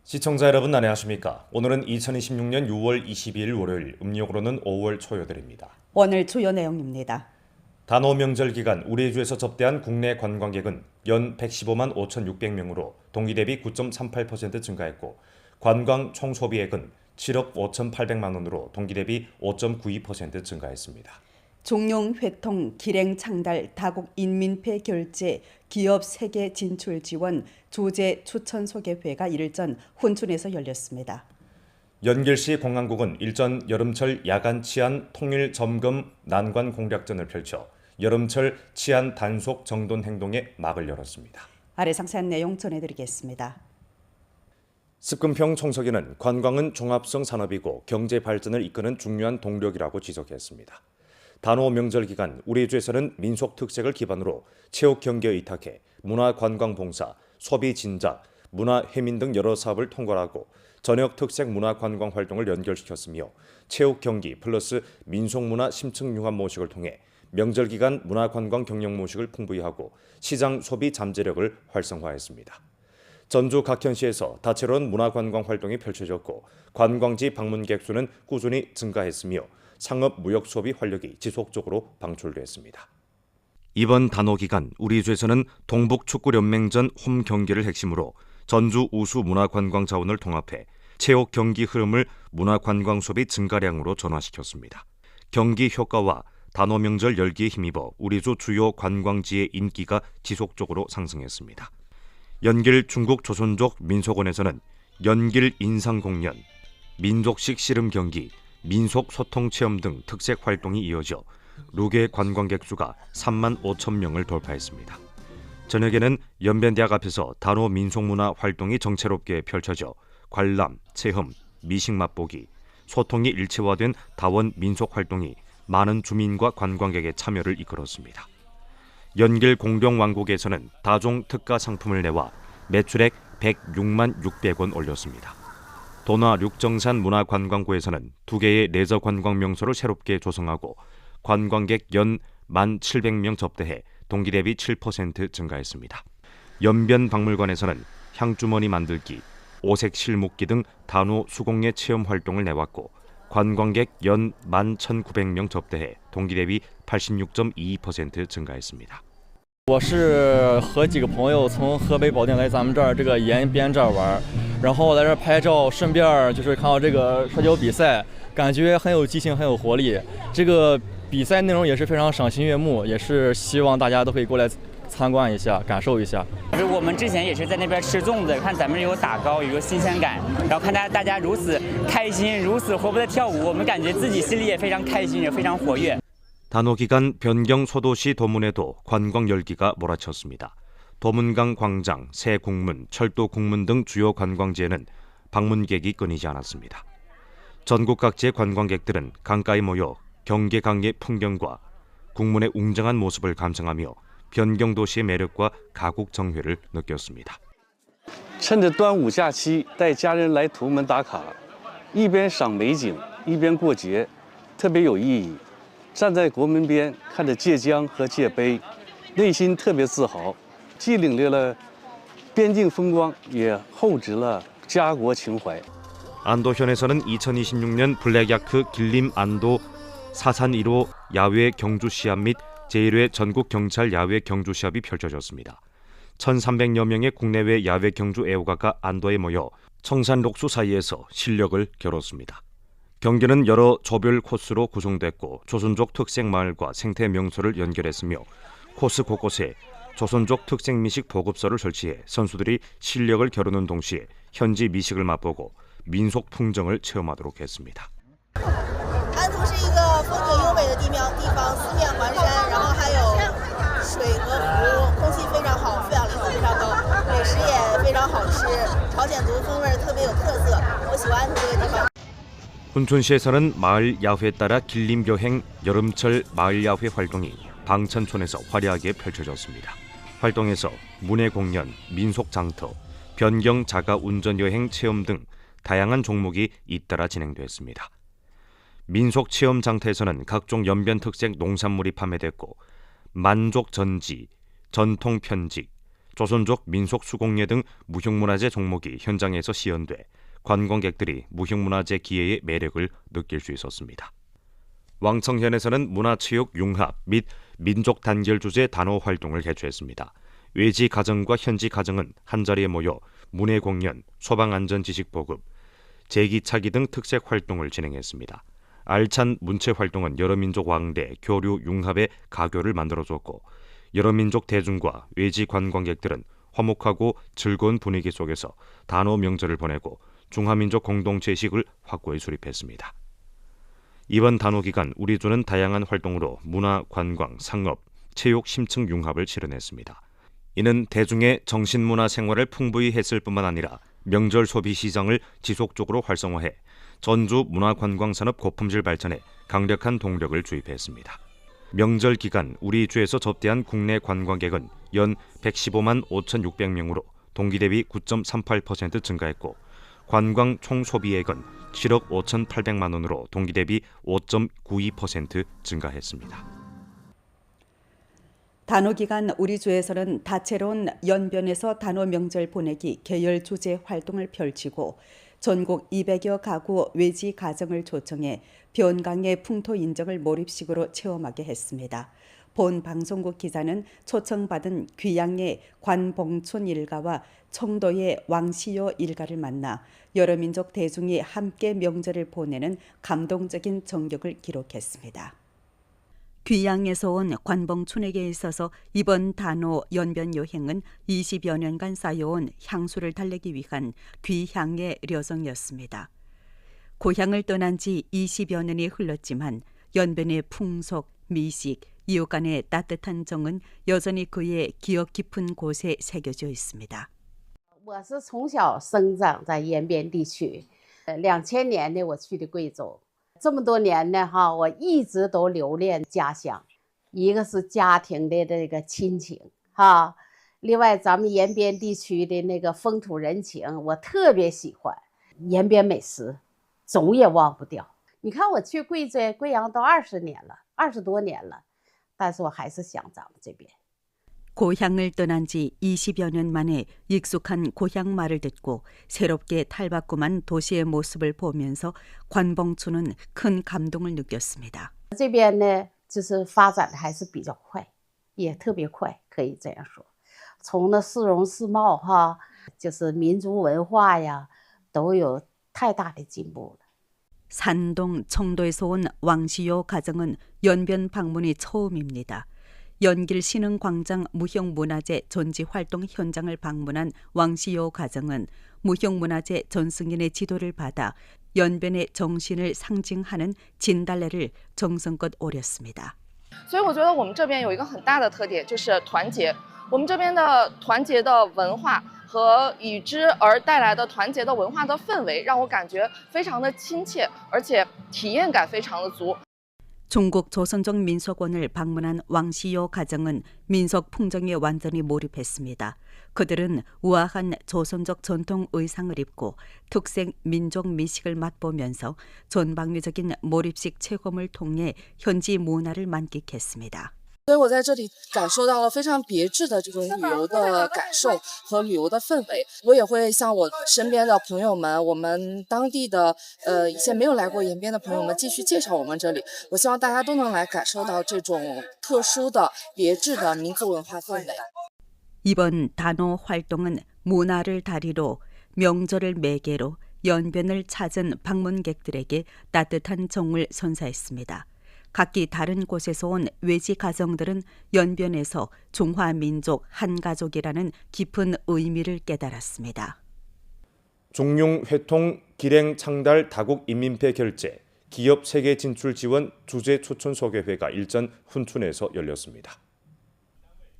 시청자 여러분 안녕하십니까? 오늘은 2026년 6월 22일 월요일, 음력으로는 5월 초여들입니다. 오늘 주요 내용입니다. 단오 명절 기간 우리 주에서 접대한 국내 관광객은 연 115만 5,600명으로 동기 대비 9.38% 증가했고 관광 총 소비액은 7억 5,800만 원으로 동기 대비 5.92% 증가했습니다. 종용 회통 기랭 창달 다국 인민폐 결제 기업 세계 진출 지원 조제 추천 소개회가 이틀 전 훈춘에서 열렸습니다. 연길시 공항국은 일전 여름철 야간 치안 통일 점검 난관 공략전을 펼쳐 여름철 치안 단속 정돈 행동에 막을 열었습니다. 아래 상세한 내용 전해드리겠습니다. 습근평 총서기는 관광은 종합성 산업이고 경제 발전을 이끄는 중요한 동력이라고 지적했습니다. 단오 명절 기간 우리 주에서는 민속 특색을 기반으로 체육 경기에 의탁해 문화관광봉사, 소비 진작, 문화 해민 등 여러 사업을 통괄하고 전역 특색 문화관광 활동을 연결시켰으며 체육 경기 플러스 민속문화 심층 융합 모식을 통해 명절 기간 문화관광 경영 모식을 풍부히 하고 시장 소비 잠재력을 활성화했습니다. 전주 각현시에서 다채로운 문화관광 활동이 펼쳐졌고 관광지 방문객 수는 꾸준히 증가했으며 상업 무역 소비 활력이 지속적으로 방출됐습니다. 이번 단오 기간 우리 주에서는 동북축구연맹전 홈 경기를 핵심으로 전주 우수 문화관광 자원을 통합해 체육 경기 흐름을 문화관광 소비 증가량으로 전환시켰습니다. 경기 효과와 단오 명절 열기에 힘입어 우리 주 주요 관광지의 인기가 지속적으로 상승했습니다. 연길 중국 조선족 민속원에서는 연길 인상 공연, 민족식 씨름 경기, 민속 소통 체험 등 특색 활동이 이어져 룩의 관광객 수가 3만 5천 명을 돌파했습니다. 저녁에는 연변대학 앞에서 단오 민속문화 활동이 정체롭게 펼쳐져 관람, 체험, 미식 맛보기, 소통이 일체화된 다원 민속 활동이 많은 주민과 관광객의 참여를 이끌었습니다. 연길 공룡왕국에서는 다종 특가 상품을 내와 매출액 106만 600원 올렸습니다. 도나 륙정산 문화관광구에서는 2개의 레저 관광 명소를 새롭게 조성하고 관광객 연 1,700명 접대해 동기 대비 7% 증가했습니다. 연변박물관에서는 향주머니 만들기, 오색 실목기 등 단오 수공예 체험 활동을 내왔고 관광객 연 11,900명 접대해 동기 대비 86.22% 증가했습니다. 我是和几个朋友从河北保定来咱们这儿这个延边这儿玩，然后来这儿拍照，顺便就是看到这个摔跤比赛，感觉很有激情，很有活力。这个比赛内容也是非常赏心悦目，也是希望大家都可以过来参观一下，感受一下。我们之前也是在那边吃粽子，看咱们有打糕，有个新鲜感，然后看大家如此开心，如此活泼的跳舞，我们感觉自己心里也非常开心，也非常活跃。 단오 기간 변경 소도시 도문에도 관광 열기가 몰아쳤습니다. 도문강 광장, 새국문, 철도 국문 등 주요 관광지에는 방문객이 끊이지 않았습니다. 전국 각지의 관광객들은 강가에 모여 경계강의 풍경과 국문의 웅장한 모습을 감상하며 변경 도시의 매력과 가국 정회를 느꼈습니다. 趁着端午假期带家人来图门打卡，一边赏美景，一边过节，特别有意义。 站在国门边看着界江和界碑，内心特别自豪，既领略了边境风光，也厚植了家国情怀。 안도현에서는 2026년 블랙야크 길림 안도 사산 1호 야외 경주 시합 및 제1회 전국 경찰 야외 경주 시합이 펼쳐졌습니다. 1,300여 명의 국내외 야외 경주 애호가가 안도에 모여 청산 록수 사이에서 실력을 겨뤘습니다. 경기는 여러 조별 코스로 구성됐고 조선족 특색 마을과 생태 명소를 연결했으며 코스 곳곳에 조선족 특색 미식 보급소를 설치해 선수들이 실력을 겨루는 동시에 현지 미식을 맛보고 민속 풍정을 체험하도록 했습니다. 安图是一个风景优美的地方，四面环山，然后还有水和湖，空气非常好，负氧离子非常高，美食也非常好吃，朝鲜族风味特别有特色，我喜欢安图这个地方。 훈춘시에서는 마을 야회에 따라 길림 여행 여름철 마을 야회 활동이 방천촌에서 화려하게 펼쳐졌습니다. 활동에서 문예 공연, 민속 장터, 변경 자가 운전 여행 체험 등 다양한 종목이 잇따라 진행됐습니다. 민속 체험 장터에서는 각종 연변 특색 농산물이 판매됐고 만족 전지, 전통 편직, 조선족 민속 수공예 등 무형문화재 종목이 현장에서 시연돼 관광객들이 무형문화재 기회의 매력을 느낄 수 있었습니다. 왕청현에서는 문화체육 융합 및 민족 단결 주제 단호 활동을 개최했습니다. 외지 가정과 현지 가정은 한자리에 모여 문해 공연, 소방 안전 지식 보급, 제기차기 등 특색 활동을 진행했습니다. 알찬 문체 활동은 여러 민족 왕래, 교류 융합의 가교를 만들어줬고 여러 민족 대중과 외지 관광객들은 화목하고 즐거운 분위기 속에서 단오 명절을 보내고 중화민족 공동체의식을 확고히 수립했습니다. 이번 단오 기간 우리주는 다양한 활동으로 문화, 관광, 상업, 체육, 심층 융합을 실현했습니다. 이는 대중의 정신문화 생활을 풍부히 했을 뿐만 아니라 명절 소비 시장을 지속적으로 활성화해 전주 문화관광산업 고품질 발전에 강력한 동력을 주입했습니다. 명절 기간 우리주에서 접대한 국내 관광객은 연 115만 5,600명으로 동기 대비 9.38% 증가했고 관광 총 소비액은 7억 5,800만 원으로 동기 대비 5.92% 증가했습니다. 단오 기간 우리주에서는 다채로운 연변에서 단오 명절 보내기 계열 주제 활동을 펼치고 전국 200여 가구 외지 가정을 초청해 변강의 풍토 인정을 몰입식으로 체험하게 했습니다. 본 방송국 기자는 초청받은 귀양의 관봉촌 일가와 청도의 왕시효 일가를 만나 여러 민족 대중이 함께 명절을 보내는 감동적인 전격을 기록했습니다. 귀양에서 온 관봉촌에게 있어서 이번 단오 연변 여행은 20여 년간 쌓여온 향수를 달래기 위한 귀향의 려성이었습니다. 고향을 떠난 지 20여 년이 흘렀지만 연변의 풍속, 미식, 이웃 간의 따뜻한 정은 여전히 그의 기억 깊은 곳에 새겨져 있습니다. 我是从小生长在延边地区，2000年呢我去的贵州。这么多年呢，我一直都留恋家乡，一个是家庭的这个亲情，另外咱们延边地区的那个风土人情，我特别喜欢，延边美食，总也忘不掉。你看我去贵阳都20年了，20多年了，但是我还是想咱们这边。 고향을 떠난 지 20여 년 만에 익숙한 고향 말을 듣고 새롭게 탈바꿈한 도시의 모습을 보면서 관봉촌은 큰 감동을 느꼈습니다. 这边呢，就是发展的还是比较快，也特别快，可以这样说。从那市容市貌就是民族文化呀，都有太大的进步了。 산동 청도에서 온 왕시효 가정은 연변 방문이 처음입니다. 연길 신흥광장 무형문화재 전지활동 현장을 방문한 왕시효 가정은 무형문화재 전승인의 지도를 받아 연변의 정신을 상징하는 진달래를 정성껏 오렸습니다. 所以我觉得我们这边有一个很大的特点，就是团结。我们这边的团结的文化和与之而带来的团结的文化的氛围，让我感觉非常的亲切，而且体验感非常的足。 중국 조선족 민속원을 방문한 왕시효 가정은 민속 풍정에 완전히 몰입했습니다. 그들은 우아한 조선족 전통 의상을 입고 특색 민족 미식을 맛보면서 전방위적인 몰입식 체험을 통해 현지 문화를 만끽했습니다. 所以我在这里感受到了非常别致的这个旅游的感受和旅游的氛围。我也会向我身边的朋友们，我们当地的一些没有来过延边的朋友们继续介绍我们这里。我希望大家都能来感受到这种特殊的、别致的民族文化氛围。 이번 단오 활동은 문화를 다리로 명절을 매개로 연변을 찾은 방문객들에게 따뜻한 정을 선사했습니다. 각기 다른 곳에서 온 외지 가정들은 연변에서 중화민족 한가족이라는 깊은 의미를 깨달았습니다. 종룡 회통 기랭 창달 다국 인민폐 결제 기업 세계 진출 지원 주재 초청 소개회가 일전 훈춘에서 열렸습니다.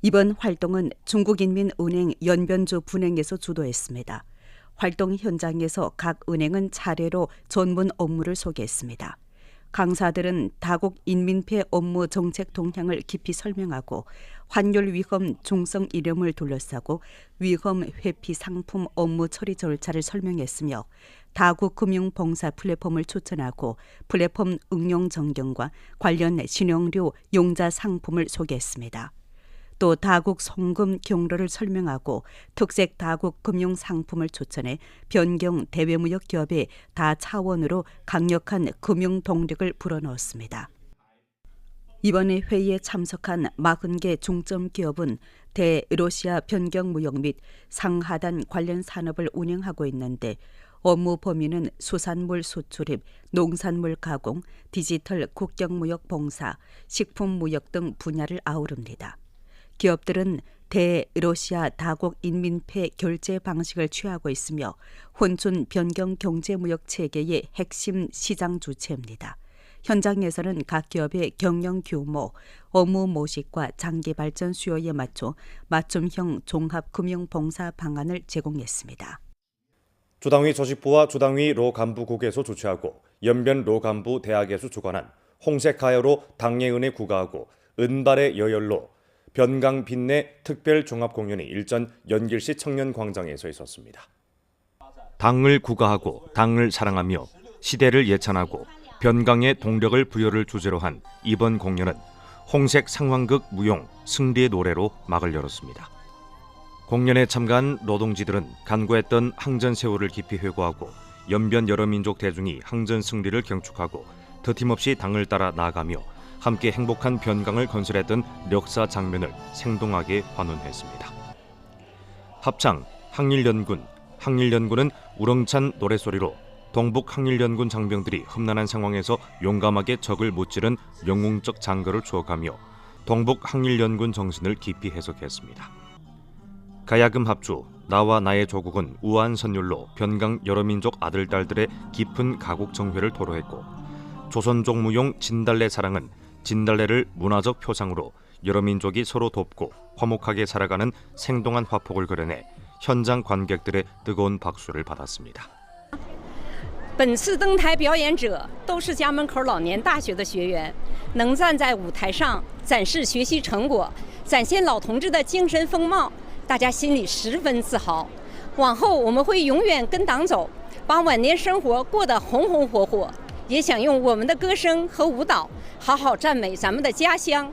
이번 활동은 중국인민은행 연변주 분행에서 주도했습니다. 활동 현장에서 각 은행은 차례로 전문 업무를 소개했습니다. 강사들은 다국 인민폐 업무 정책 동향을 깊이 설명하고 환율 위험 중성 이념을 둘러싸고 위험 회피 상품 업무 처리 절차를 설명했으며 다국 금융 봉사 플랫폼을 추천하고 플랫폼 응용 전경과 관련 신용료 용자 상품을 소개했습니다. 또 다국 송금 경로를 설명하고 특색 다국 금융 상품을 추천해 변경 대외무역 기업의 다차원으로 강력한 금융 동력을 불어넣었습니다. 이번에 회의에 참석한 40개 중점 기업은 대러시아 변경 무역 및 상하단 관련 산업을 운영하고 있는데 업무 범위는 수산물 수출입, 농산물 가공, 디지털 국경무역 봉사, 식품무역 등 분야를 아우릅니다. 기업들은 대러시아 다국 인민폐 결제 방식을 취하고 있으며 혼촌 변경 경제무역 체계의 핵심 시장 주체입니다. 현장에서는 각 기업의 경영 규모, 업무 모식과 장기 발전 수요에 맞춰 맞춤형 종합금융봉사 방안을 제공했습니다. 주당위 조직부와 주당위 로 간부국에서 주최하고 연변 로 간부 대학에서 주관한 홍색 가야로 당예은에 구가하고 은발의 여열로 변강 빛내 특별 종합 공연이 일전 연길시 청년광장에서 있었습니다. 당을 구가하고 당을 사랑하며 시대를 예찬하고 변강의 동력을 부여를 주제로 한 이번 공연은 홍색 상황극 무용 승리의 노래로 막을 열었습니다. 공연에 참가한 노동지들은 간구했던 항전 세월을 깊이 회고하고 연변 여러 민족 대중이 항전 승리를 경축하고 더팀없이 당을 따라 나아가며 함께 행복한 변강을 건설했던 역사 장면을 생동하게 환원했습니다. 합창 항일연군은 우렁찬 노래소리로 동북 항일연군 장병들이 험난한 상황에서 용감하게 적을 무찌른 영웅적 장거를 추억하며 동북 항일연군 정신을 깊이 해석했습니다. 가야금 합주 나와 나의 조국은 우아한 선율로 변강 여러 민족 아들 딸들의 깊은 가국 정회를 토로했고 조선족 무용 진달래 사랑은 진달래를 문화적 표상으로 여러民族이 서로 돕고 화목하게 살아가는 생동한 화폭을 그려내 현장 관객들의 뜨거운 박수를 받았습니다. 本次登台表演者都是家门口老年大学的学员，能站在舞台上展示学习成果，展现老同志的精神风貌，大家心里十分自豪。往后我们会永远跟党走，把晚年生活过得红红火火，也想用我们的歌声和舞蹈好好赞美咱们的家乡，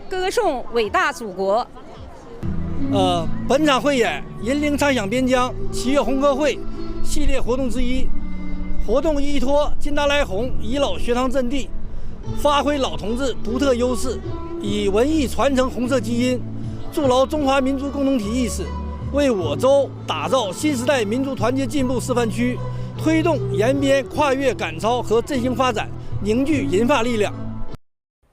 歌颂伟大祖国。本场汇演引领唱响边疆7月红歌会系列活动之一。 活动依托金达莱红遗老学堂阵地，发挥老同志独特优势，以文艺传承红色基因，筑牢中华民族共同体意识，为我州打造新时代民族团结进步示范区，推动延边跨越赶超和振兴发展，凝聚银发力量。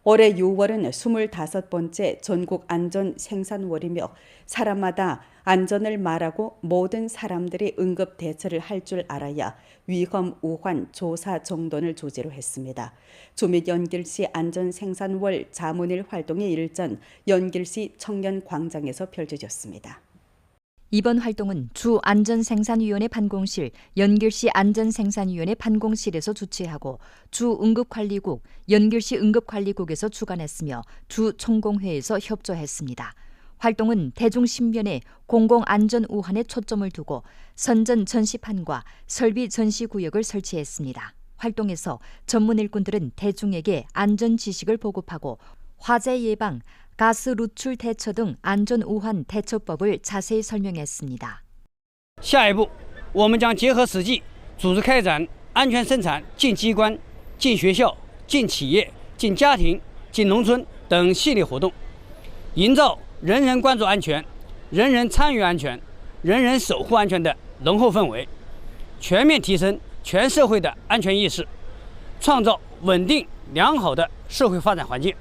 올해 6월은 25번째 전국 안전 생산월이며 사람마다 안전을 말하고 모든 사람들이 응급 대처를 할 줄 알아야 위험 우환 조사 정돈을 주제로 했습니다. 주민 연길시 안전 생산월 자문일 활동의 일전 연길시 청년광장에서 펼쳐졌습니다. 이번 활동은 주 안전생산위원회 반공실, 연길시 안전생산위원회 반공실에서 주최하고 주 응급관리국, 연길시 응급관리국에서 주관했으며 주 총공회에서 협조했습니다. 활동은 대중신변의 공공안전 우환에 초점을 두고 선전 전시판과 설비 전시구역을 설치했습니다. 활동에서 전문 일꾼들은 대중에게 안전 지식을 보급하고 화재 예방, 가스 누출 대처 등 안전 우환 대처법을 자세히 설명했습니다. 下一步，我们将结合实际，组织开展安全生产进机关、进学校、进企业、进家庭、进农村等系列活动，营造人人关注安全、人人参与安全、人人守护安全的浓厚氛围，全面提升全社会的安全意识，创造稳定良好的社会发展环境。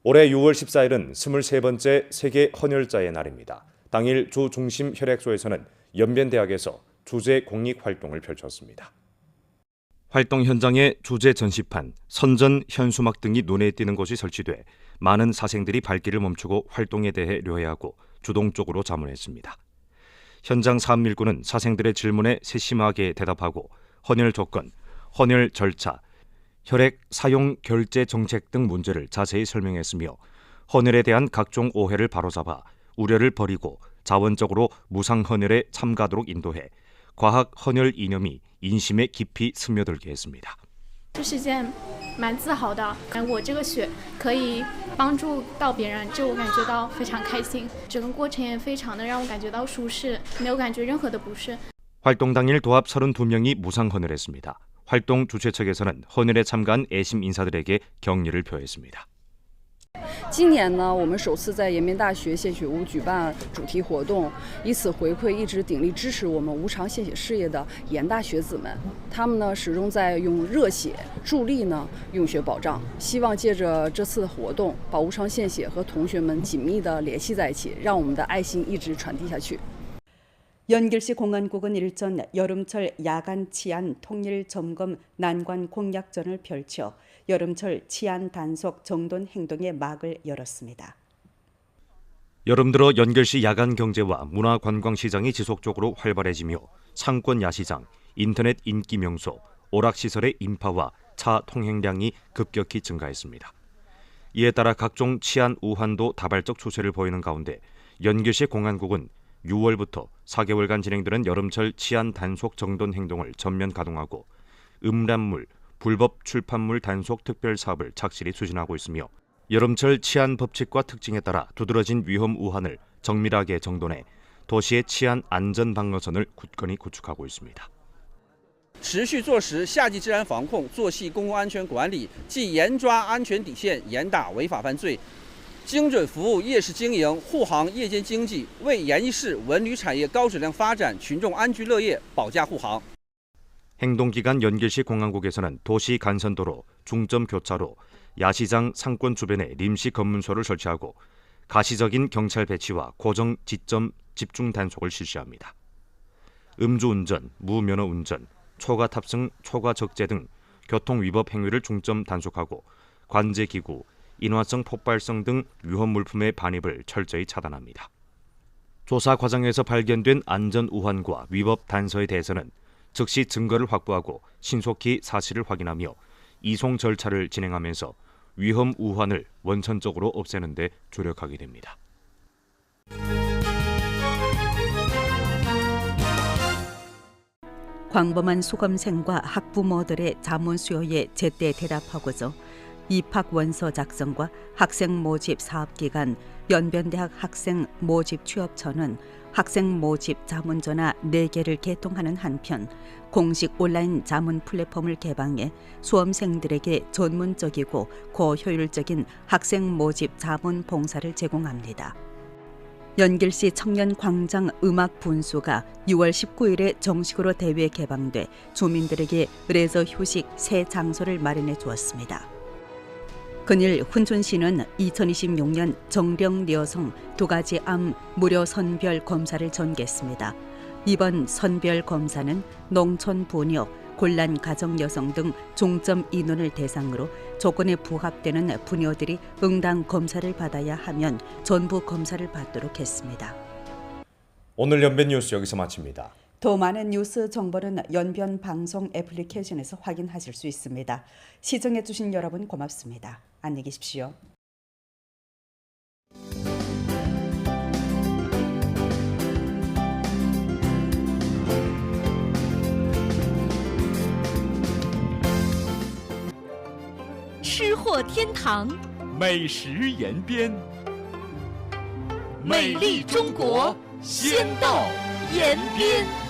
올해 6월 14일은 23번째 세계 헌혈자의 날입니다. 당일 주 중심 혈액소에서는 연변대학에서 주제 공익 활동을 펼쳤습니다. 활동 현장에 주제 전시판, 선전 현수막 등이 눈에 띄는 곳이 설치돼 많은 사생들이 발길을 멈추고 활동에 대해 료해하고 주동적으로 자문했습니다. 현장 사업일꾼은 사생들의 질문에 세심하게 대답하고 헌혈 조건, 헌혈 절차, 혈액 사용 결제 정책 등 문제를 자세히 설명했으며 헌혈에 대한 각종 오해를 바로잡아 우려를 버리고 자원적으로 무상 헌혈에 참가하도록 인도해 과학 헌혈 이념이 인심에 깊이 스며들게 했습니다. 这是件蛮自豪的。我这个血可以帮助到别人，这我感觉到非常开心。整个过程也非常的让我感觉到舒适，没有感觉任何的不适。 활동 당일 도합 32명이 무상 헌혈했습니다. 활동 주최 측에서는 헌혈에 참가한 애심 인사들에게 격려를 표했습니다. 今年呢，我们首次在延边大学献血屋举办主题活动，以此回馈一直鼎力支持我们无偿献血事业的延大学子们。他们呢始终在用热血助力呢用血保障，希望借着这次的活动，把无偿献血和同学们紧密的联系在一起，让我们的爱心一直传递下去。 연길시 공안국은 일전 여름철 야간 치안 통일 점검 난관 공약전을 펼쳐 여름철 치안 단속 정돈 행동의 막을 열었습니다. 여름 들어 연결시 야간 경제와 문화관광 시장이 지속적으로 활발해지며 상권 야시장, 인터넷 인기 명소, 오락시설의 인파와 차 통행량이 급격히 증가했습니다. 이에 따라 각종 치안 우환도 다발적 추세를 보이는 가운데 연결시 공안국은 6월부터 4개월간 진행되는 여름철 치안 단속 정돈 행동을 전면 가동하고 음란물, 불법 출판물 단속 특별 사업을 착실히 추진하고 있으며 여름철 치안 법칙과 특징에 따라 두드러진 위험 우환을 정밀하게 정돈해 도시의 치안 안전 방어선을 굳건히 구축하고 있습니다. 持续落实夏季治安防控、作系公共安全管理，既严抓安全底线，严打违法犯罪。 精准服务夜市经营、护航夜间经济，为延吉市文旅产业高质量发展、群众安居乐业保驾护航。 행동 기간 연길시 공안국에서는 도시 간선도로, 중점 교차로, 야시장 상권 주변에臨時 검문소를 설치하고 가시적인 경찰 배치와 고정 지점 집중 단속을 실시합니다. 음주운전, 무면허 운전, 초과 탑승, 초과 적재 등 교통 위법 행위를 중점 단속하고 관제기구, 인화성 폭발성 등 위험 물품의 반입을 철저히 차단합니다. 조사 과정에서 발견된 안전 우환과 위법 단서에 대해서는 즉시 증거를 확보하고 신속히 사실을 확인하며 이송 절차를 진행하면서 위험 우환을 원천적으로 없애는 데 조력하게 됩니다. 광범한 수험생과 학부모들의 자문 수요에 제때 대답하고자 입학 원서 작성과 학생 모집 사업 기간 연변대학 학생 모집 취업처는 학생 모집 자문전화 4개를 개통하는 한편 공식 온라인 자문 플랫폼을 개방해 수험생들에게 전문적이고 고효율적인 학생 모집 자문 봉사를 제공합니다. 연길시 청년광장 음악분수가 6월 19일에 정식으로 대회 개방돼 주민들에게 레저 휴식 새 장소를 마련해 주었습니다. 근일 훈촌시는 2026년 정령여성 2가지 암 무료 선별 검사를 전개했습니다. 이번 선별 검사는 농촌 부녀, 곤란 가정 여성 등 중점 인원을 대상으로 조건에 부합되는 부녀들이 응당 검사를 받아야 하면 전부 검사를 받도록 했습니다. 오늘 연변 뉴스 여기서 마칩니다. 더 많은 뉴스 정보는 연변 방송 애플리케이션에서 확인하실 수 있습니다. 시청해 주신 여러분 고맙습니다. 안녕히 계십시오.吃货天堂，美食延边，美丽中国，先到延边。